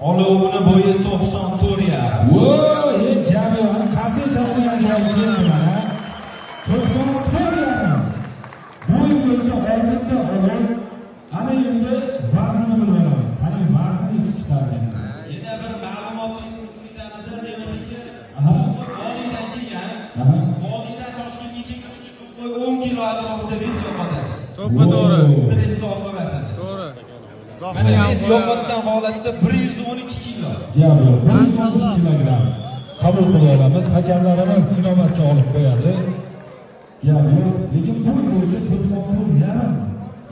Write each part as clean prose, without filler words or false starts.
Olovini bo'yi 94 yarim. Voy, kabi ana qarsa chaladigan joyi keldi mana. 94 yarim. Bo'y bo'yicha oldinda olov. Ana endi vaznini bilib olamiz. Qani vaznini ichi chiqargan. Yana bir ma'lumotni aytamiz, demakki. Vodidan kelgan. Vodidan Toshkentga kelguncha shu qo'y 10 kilo atrofida bes yo'qotadi. To'ppa to'g'ri. Stressni olmaydi. To'g'ri. Mana bes yo'qotgan holatda 112 kilo. Gap yo'q. 112 kilogramm. Qabul qila olamiz. Hakamlarimiz inobatga olib qo'yadi. Gap yo'q. Lekin bo'y bo'yicha 94 yarim.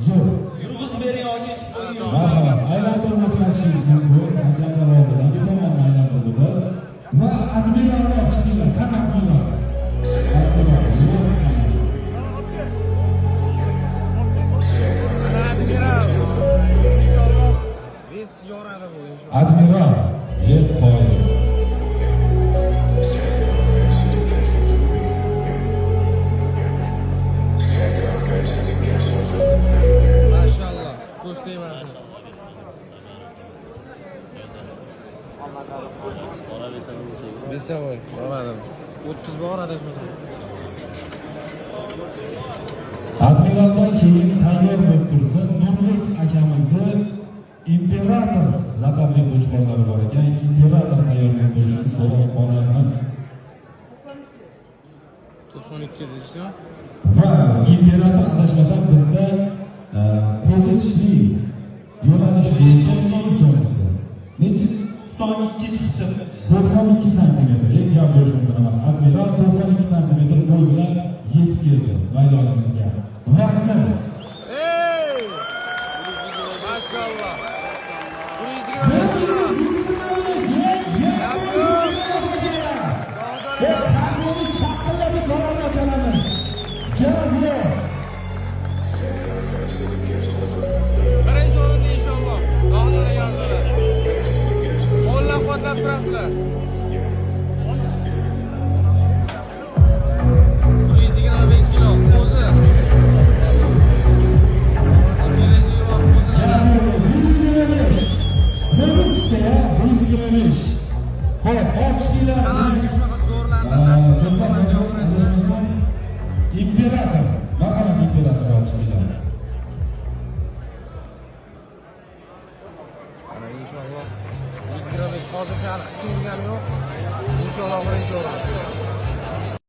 Zo'r. Yurg'iz bering yoki chiqib qo'ying. Marhamat. Aylantirib o'tkazishingiz mumkin. Hakamlar oldidan bir tomondan aylantiramiz. Va admirallar chiqinglar. Qanaqa admiral? Admiral yer qoyil. Mashallah. Ko'stayman. Besa voy, boradim. 30 bor adashmasam. Admiraldan keyin tayyor bo'lib tursin. Nurbek akamizni imperator laqabli qo'chqorlari bor ekan. Imperator tayyor bo'lib turishini so'rab qolamiz. 92 dedingizmi? Va imperator adashmasam bizda qo'zitishli yo'nalish bo'yicha sonimizda. Necha? 92 chiqdi. 92 santimetr. Gap bo'lishi mumkin emas. Admiral 92 santimetr bo'y bilan yetib keldi maydonimizga. Vazni. Ey! Mashallah. 1-chi o'rinda inshaalloh. Dog'lar yordamlar. Qo'llab-quvvatlab turasizlar. 125 kilo o'zi. Xo'p, ochkilar. Imperator